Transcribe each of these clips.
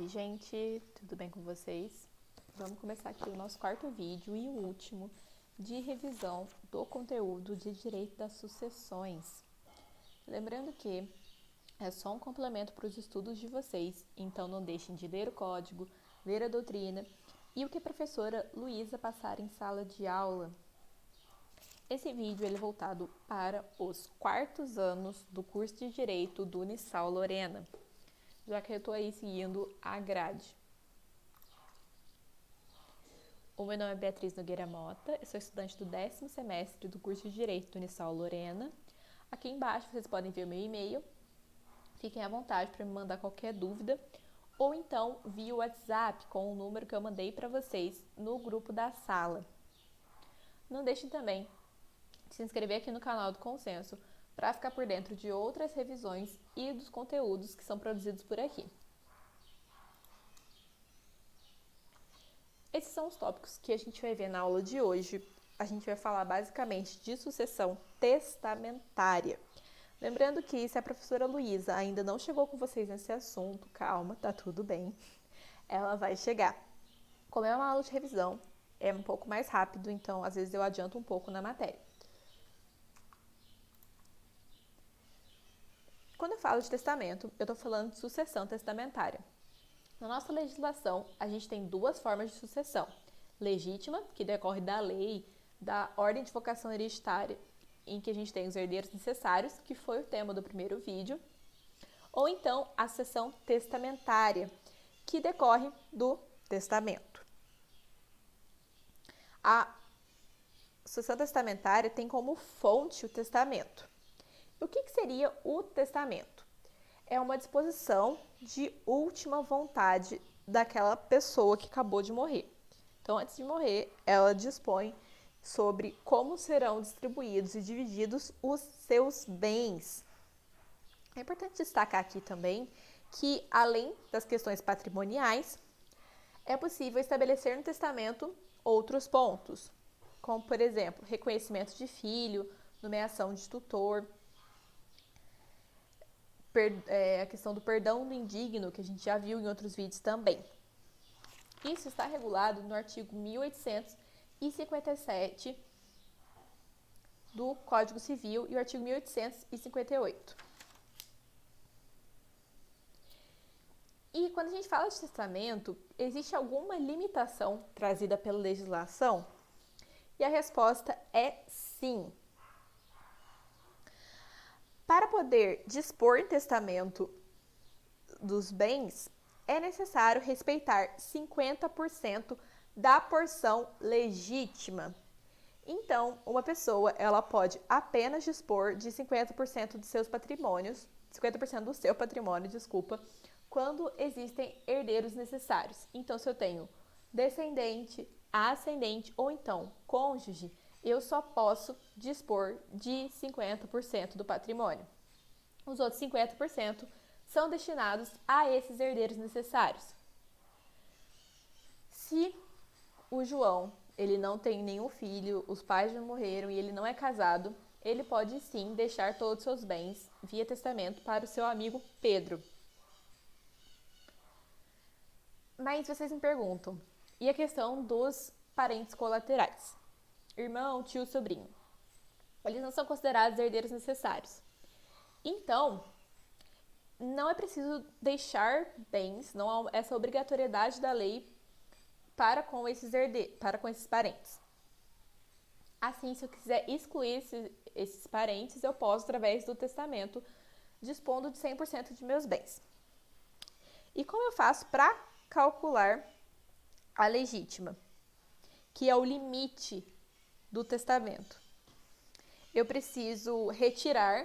Oi, gente, tudo bem com vocês? Vamos começar aqui o nosso quarto vídeo e o último de revisão do conteúdo de Direito das Sucessões. Lembrando que é só um complemento para os estudos de vocês, então não deixem de ler o código, ler a doutrina e o que a professora Luísa passar em sala de aula. Esse vídeo ele é voltado para os quartos anos do curso de Direito do Unisal Lorena, já que eu estou aí seguindo a grade. O meu nome é Beatriz Nogueira Mota, eu sou estudante do 10º semestre do curso de Direito do Unisal Lorena. Aqui embaixo vocês podem ver o meu e-mail, fiquem à vontade para me mandar qualquer dúvida, ou então via WhatsApp com o número que eu mandei para vocês no grupo da sala. Não deixem também de se inscrever aqui no canal do Consenso para ficar por dentro de outras revisões e dos conteúdos que são produzidos por aqui. Esses são os tópicos que a gente vai ver na aula de hoje. A gente vai falar basicamente de sucessão testamentária. Lembrando que se a professora Luísa ainda não chegou com vocês nesse assunto, calma, tá tudo bem. Ela vai chegar. Como é uma aula de revisão, é um pouco mais rápido, então às vezes eu adianto um pouco na matéria. Quando eu falo de testamento, eu estou falando de sucessão testamentária. Na nossa legislação, a gente tem duas formas de sucessão. Legítima, que decorre da lei, da ordem de vocação hereditária, em que a gente tem os herdeiros necessários, que foi o tema do primeiro vídeo. Ou então, a sucessão testamentária, que decorre do testamento. A sucessão testamentária tem como fonte o testamento. O que seria o testamento? É uma disposição de última vontade daquela pessoa que acabou de morrer. Então, antes de morrer, ela dispõe sobre como serão distribuídos e divididos os seus bens. É importante destacar aqui também que, além das questões patrimoniais, é possível estabelecer no testamento outros pontos, como, por exemplo, reconhecimento de filho, nomeação de tutor, a questão do perdão do indigno, que a gente já viu em outros vídeos também. Isso está regulado no artigo 1857 do Código Civil e o artigo 1858. E quando a gente fala de testamento, existe alguma limitação trazida pela legislação? E a resposta é sim. Para poder dispor em testamento dos bens, é necessário respeitar 50% da porção legítima. Então, uma pessoa ela pode apenas dispor de 50% de seus patrimônios, 50% do seu patrimônio, quando existem herdeiros necessários. Então, se eu tenho descendente, ascendente ou então cônjuge, eu só posso dispor de 50% do patrimônio. Os outros 50% são destinados a esses herdeiros necessários. Se o João ele não tem nenhum filho, os pais já morreram e ele não é casado, ele pode sim deixar todos os seus bens via testamento para o seu amigo Pedro. Mas vocês me perguntam, e a questão dos parentes colaterais? Irmão, tio, sobrinho. Eles não são considerados herdeiros necessários. Então, não é preciso deixar bens, não há essa obrigatoriedade da lei para com esses parentes. Assim, se eu quiser excluir esses parentes, eu posso, através do testamento, dispondo de 100% de meus bens. E como eu faço para calcular a legítima, que é o limite do testamento? Eu preciso retirar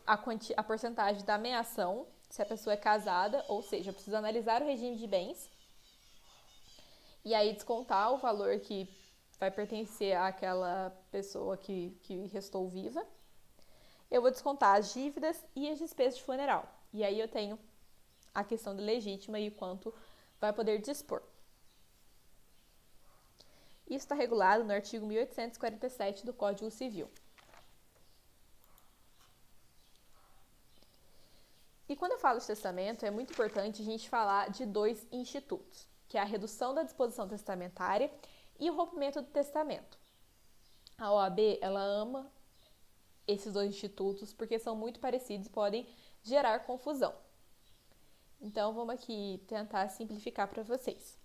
a porcentagem da meação, se a pessoa é casada, ou seja, eu preciso analisar o regime de bens e aí descontar o valor que vai pertencer àquela pessoa que restou viva. Eu vou descontar as dívidas e as despesas de funeral. E aí eu tenho a questão da legítima e o quanto vai poder dispor. Isso está regulado no artigo 1847 do Código Civil. E E quando eu falo de testamento, é muito importante a gente falar de 2 institutos, que é a redução da disposição testamentária e o rompimento do testamento. A OAB, ela ama esses 2 institutos porque são muito parecidos e podem gerar confusão. Então, vamos aqui tentar simplificar para vocês.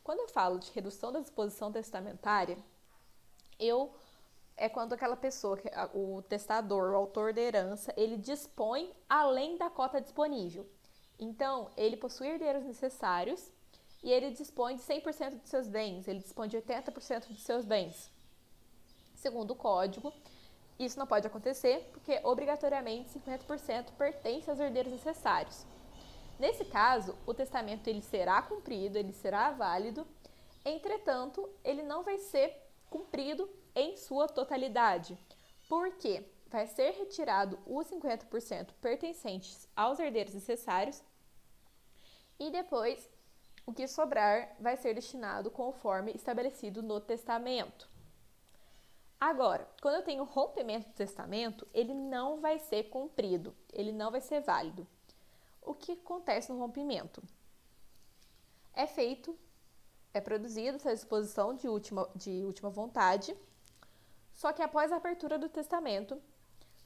Quando eu falo de redução da disposição testamentária, é quando aquela pessoa, o testador, o autor da herança, ele dispõe além da cota disponível. Então, ele possui herdeiros necessários e ele dispõe de 100% de seus bens, ele dispõe de 80% de seus bens. Segundo o código, isso não pode acontecer porque obrigatoriamente 50% pertence aos herdeiros necessários. Nesse caso, o testamento ele será cumprido, ele será válido, entretanto, ele não vai ser cumprido em sua totalidade, porque vai ser retirado os 50% pertencentes aos herdeiros necessários e depois o que sobrar vai ser destinado conforme estabelecido no testamento. Agora, quando eu tenho rompimento do testamento, ele não vai ser cumprido, ele não vai ser válido. O que acontece no rompimento? É produzido essa disposição de última vontade, só que após a abertura do testamento,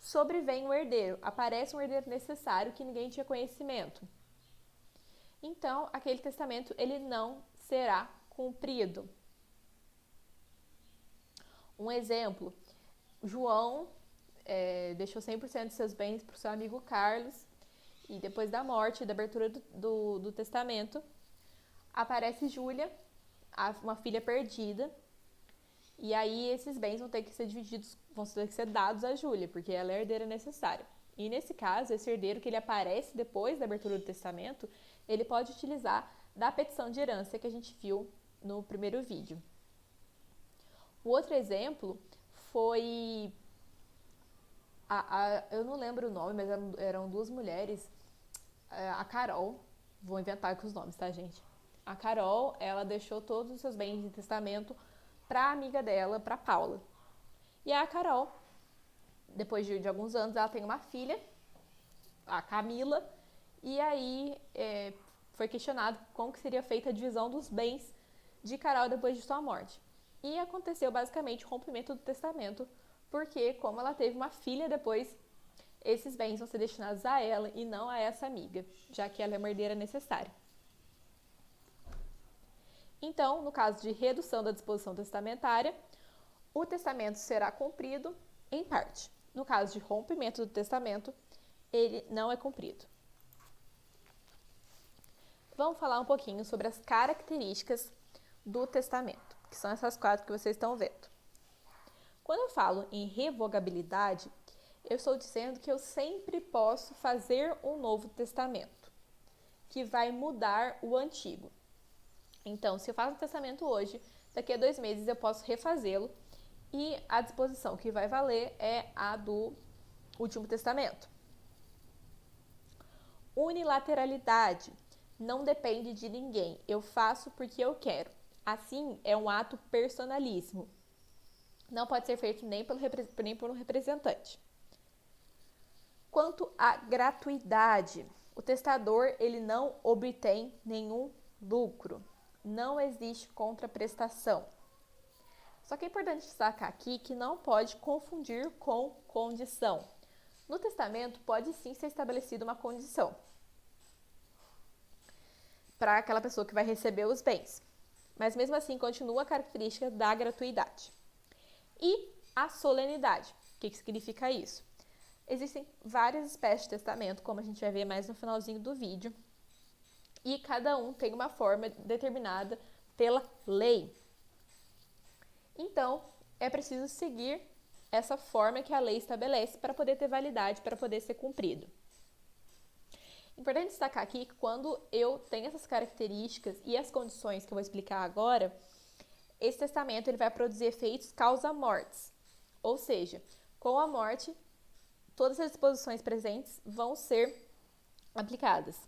sobrevém o herdeiro, aparece um herdeiro necessário que ninguém tinha conhecimento. Então, aquele testamento ele não será cumprido. Um exemplo, João deixou 100% de seus bens para o seu amigo Carlos e depois da morte e da abertura do testamento, aparece Júlia, uma filha perdida, e aí esses bens vão ter que ser divididos, vão ter que ser dados a Júlia, porque ela é a herdeira necessária. E nesse caso, esse herdeiro que ele aparece depois da abertura do testamento, ele pode utilizar da petição de herança que a gente viu no primeiro vídeo. O outro exemplo foi, eu não lembro o nome, mas eram 2 mulheres, a Carol, vou inventar aqui os nomes, tá, gente? A Carol, ela deixou todos os seus bens em testamento para a amiga dela, para Paula. E a Carol, depois de alguns anos, ela tem uma filha, a Camila, e aí foi questionado como que seria feita a divisão dos bens de Carol depois de sua morte. E aconteceu basicamente o rompimento do testamento, porque como ela teve uma filha depois, esses bens vão ser destinados a ela e não a essa amiga, já que ela é uma herdeira necessária. Então, no caso de redução da disposição testamentária, o testamento será cumprido em parte. No caso de rompimento do testamento, ele não é cumprido. Vamos falar um pouquinho sobre as características do testamento, que são essas 4 que vocês estão vendo. Quando eu falo em revogabilidade, eu estou dizendo que eu sempre posso fazer um novo testamento, que vai mudar o antigo. Então, se eu faço um testamento hoje, daqui a 2 meses eu posso refazê-lo e a disposição que vai valer é a do último testamento. Unilateralidade. Não depende de ninguém. Eu faço porque eu quero. Assim, é um ato personalíssimo. Não pode ser feito nem por um representante. Quanto à gratuidade, o testador ele não obtém nenhum lucro. Não existe contraprestação. Só que é importante destacar aqui que não pode confundir com condição. No testamento, pode sim ser estabelecida uma condição para aquela pessoa que vai receber os bens. Mas mesmo assim, continua a característica da gratuidade. E a solenidade. O que significa isso? Existem várias espécies de testamento, como a gente vai ver mais no finalzinho do vídeo. E cada um tem uma forma determinada pela lei. Então, é preciso seguir essa forma que a lei estabelece para poder ter validade, para poder ser cumprido. Importante destacar aqui que quando eu tenho essas características e as condições que eu vou explicar agora, esse testamento ele vai produzir efeitos causa-mortes. Ou seja, com a morte, todas as disposições presentes vão ser aplicadas.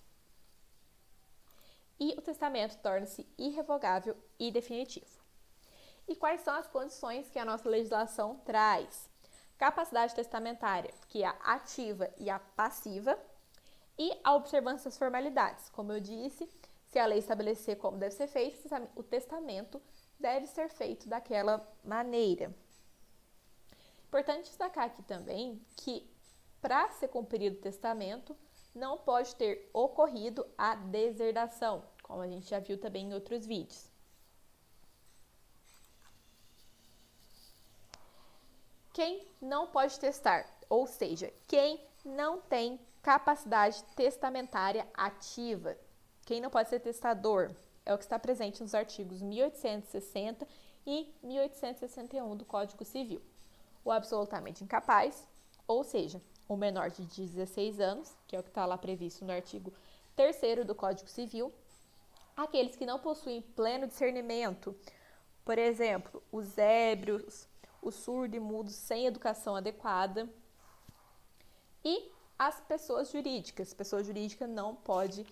E o testamento torna-se irrevogável e definitivo. E quais são as condições que a nossa legislação traz? Capacidade testamentária, que é a ativa e a passiva, E a observância das formalidades. Como eu disse, se a lei estabelecer como deve ser feito, o testamento deve ser feito daquela maneira. Importante destacar aqui também que, para ser cumprido o testamento, não pode ter ocorrido a deserdação, como a gente já viu também em outros vídeos. Quem não pode testar, ou seja, quem não tem capacidade testamentária ativa, quem não pode ser testador, é o que está presente nos artigos 1860 e 1861 do Código Civil. O absolutamente incapaz, ou seja, o menor de 16 anos, que é o que está lá previsto no artigo 3º do Código Civil, aqueles que não possuem pleno discernimento, por exemplo, os ébrios, o surdo e mudo sem educação adequada, e as pessoas jurídicas. Pessoa jurídica não pode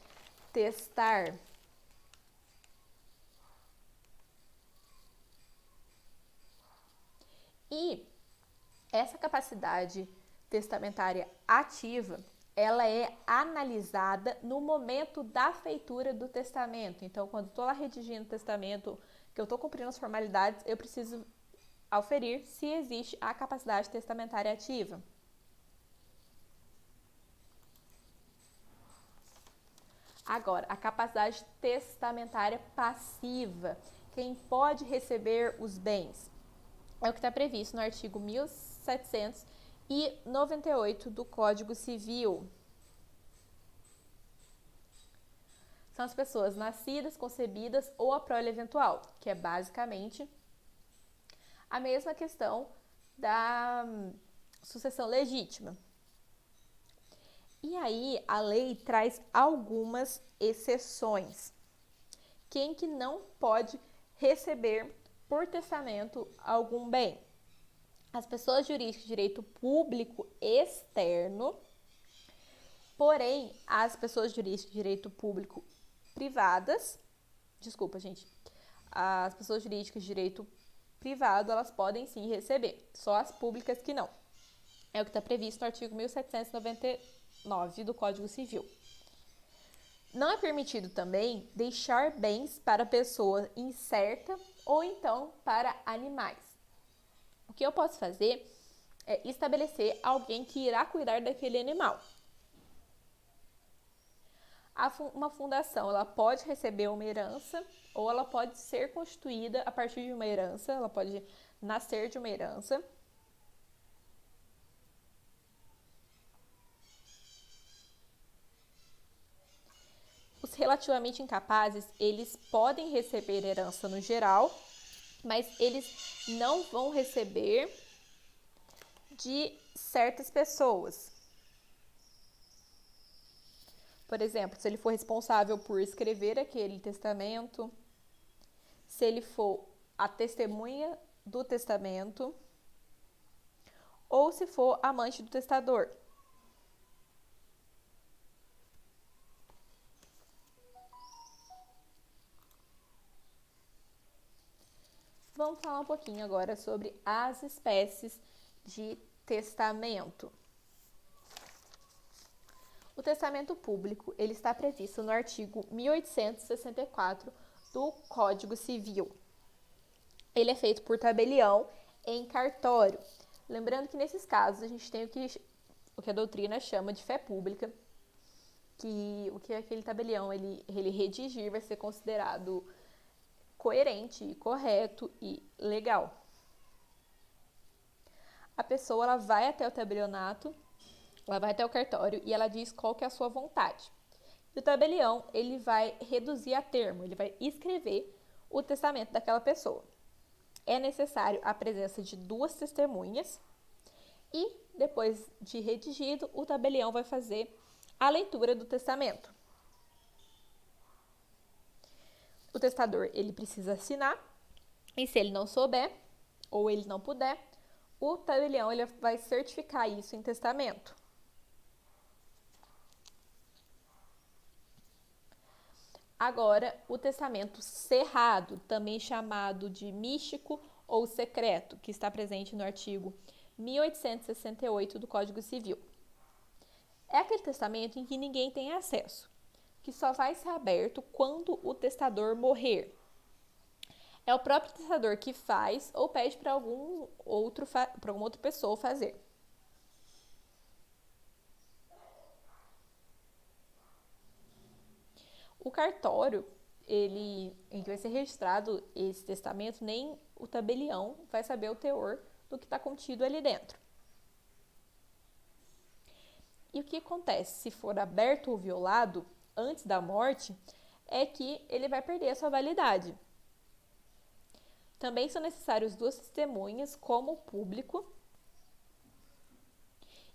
testar. E essa capacidade testamentária ativa, ela é analisada no momento da feitura do testamento. Então, quando estou lá redigindo o testamento, que eu estou cumprindo as formalidades, eu preciso aferir se existe a capacidade testamentária ativa. Agora, a capacidade testamentária passiva. Quem pode receber os bens? É o que está previsto no artigo 1798 do Código Civil. São as pessoas nascidas, concebidas ou a prole eventual, que é basicamente a mesma questão da sucessão legítima. E aí, a lei traz algumas exceções. Quem que não pode receber por testamento algum bem? As pessoas jurídicas de direito público externo, porém, as pessoas jurídicas de direito público privadas, as pessoas jurídicas de direito privado, elas podem sim receber, só as públicas que não. É o que está previsto no artigo 1799 do Código Civil. Não é permitido também deixar bens para pessoa incerta ou então para animais. O que eu posso fazer é estabelecer alguém que irá cuidar daquele animal. Uma fundação, ela pode receber uma herança ou ela pode ser constituída a partir de uma herança, ela pode nascer de uma herança. Os relativamente incapazes, eles podem receber herança no geral, mas eles não vão receber de certas pessoas. Por exemplo, se ele for responsável por escrever aquele testamento, se ele for a testemunha do testamento, ou se for amante do testador. Vamos falar um pouquinho agora sobre as espécies de testamento. O testamento público, ele está previsto no artigo 1864 do Código Civil. Ele é feito por tabelião em cartório. Lembrando que nesses casos a gente tem o que a doutrina chama de fé pública, que o que aquele tabelião ele redigir vai ser considerado coerente, correto e legal. A pessoa ela vai até o tabelionato, ela vai até o cartório e ela diz qual que é a sua vontade. E o tabelião ele vai reduzir a termo, ele vai escrever o testamento daquela pessoa. É necessário a presença de 2 testemunhas e, depois de redigido, o tabelião vai fazer a leitura do testamento. O testador ele precisa assinar e, se ele não souber ou ele não puder, o tabelião ele vai certificar isso em testamento. Agora, o testamento cerrado, também chamado de místico ou secreto, que está presente no artigo 1868 do Código Civil. É aquele testamento em que ninguém tem acesso, que só vai ser aberto quando o testador morrer. É o próprio testador que faz ou pede para alguma outra pessoa fazer. O cartório, em que vai ser registrado esse testamento, nem o tabelião vai saber o teor do que está contido ali dentro. E o que acontece se for aberto ou violado antes da morte é que ele vai perder a sua validade. Também são necessárias 2 testemunhas como público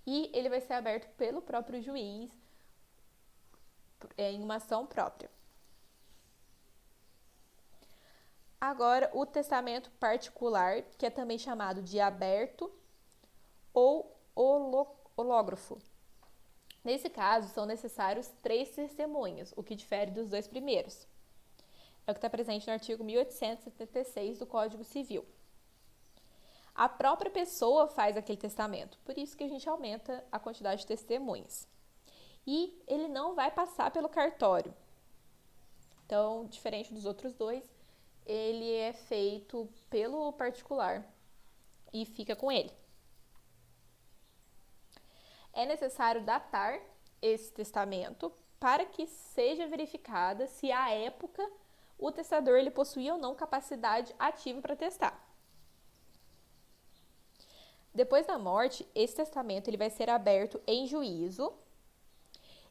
e ele vai ser aberto pelo próprio juiz em uma ação própria. Agora, o testamento particular, que é também chamado de aberto ou hológrafo. Nesse caso, são necessários 3 testemunhas, o que difere dos 2 primeiros. É o que está presente no artigo 1876 do Código Civil. A própria pessoa faz aquele testamento, por isso que a gente aumenta a quantidade de testemunhas. E ele não vai passar pelo cartório. Então, diferente dos outros 2, ele é feito pelo particular e fica com ele. É necessário datar esse testamento para que seja verificada se à época o testador ele possuía ou não capacidade ativa para testar. Depois da morte, esse testamento ele vai ser aberto em juízo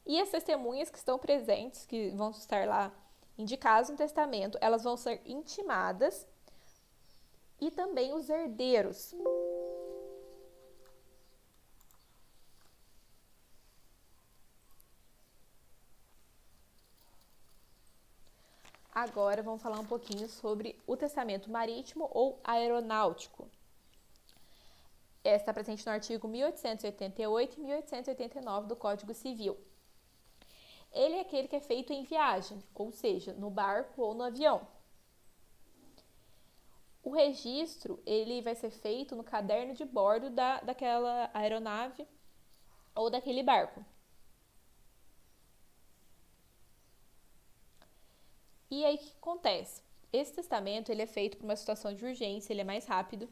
e as testemunhas que estão presentes, que vão estar lá indicadas no testamento, elas vão ser intimadas e também os herdeiros. Agora vamos falar um pouquinho sobre o testamento marítimo ou aeronáutico. Está presente no artigo 1888 e 1889 do Código Civil. Ele é aquele que é feito em viagem, ou seja, no barco ou no avião. O registro ele vai ser feito no caderno de bordo daquela aeronave ou daquele barco. E aí o que acontece? Esse testamento ele é feito por uma situação de urgência, ele é mais rápido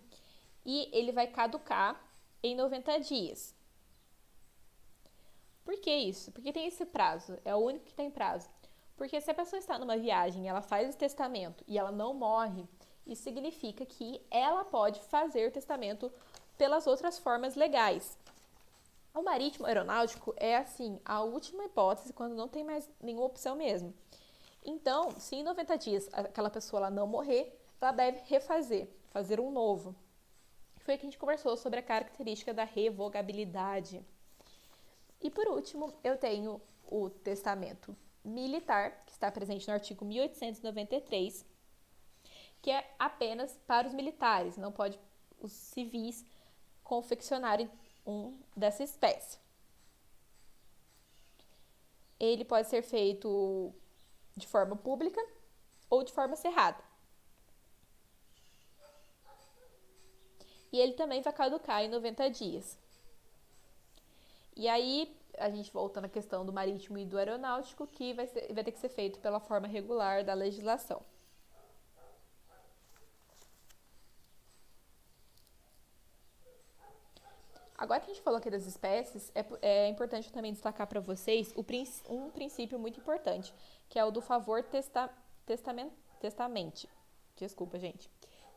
e ele vai caducar em 90 dias. Por que isso? Porque tem esse prazo, é o único que tem prazo. Porque se a pessoa está numa viagem, ela faz esse testamento e ela não morre, isso significa que ela pode fazer o testamento pelas outras formas legais. O marítimo aeronáutico é assim, a última hipótese quando não tem mais nenhuma opção mesmo. Então, se em 90 dias aquela pessoa ela não morrer, ela deve fazer um novo. Foi que a gente conversou sobre a característica da revogabilidade. E por último, eu tenho o testamento militar, que está presente no artigo 1893, que é apenas para os militares, não pode os civis confeccionarem um dessa espécie. Ele pode ser feito de forma pública ou de forma cerrada. E ele também vai caducar em 90 dias. E aí, a gente volta na questão do marítimo e do aeronáutico, que vai ter que ser feito pela forma regular da legislação. Agora que a gente falou aqui das espécies, é importante também destacar para vocês um princípio muito importante, que é o do favor testamente. Desculpa, gente.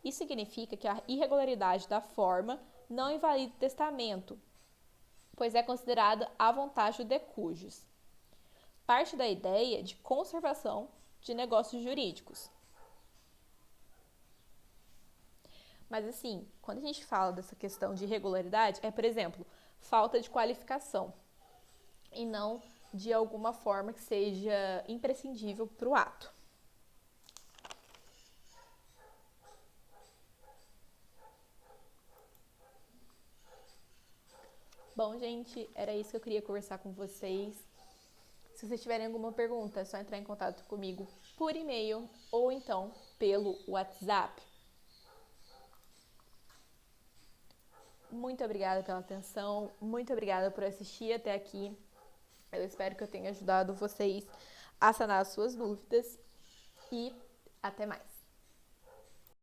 Isso significa que a irregularidade da forma não invalida o testamento, pois é considerada à vontade de cujos. Parte da ideia de conservação de negócios jurídicos. Mas assim, quando a gente fala dessa questão de irregularidade, é, por exemplo, falta de qualificação e não de alguma forma que seja imprescindível para o ato. Bom, gente, era isso que eu queria conversar com vocês. Se vocês tiverem alguma pergunta, é só entrar em contato comigo por e-mail ou então pelo WhatsApp. Muito obrigada pela atenção, muito obrigada por assistir até aqui Eu espero que eu tenha ajudado vocês a sanar as suas dúvidas e até mais.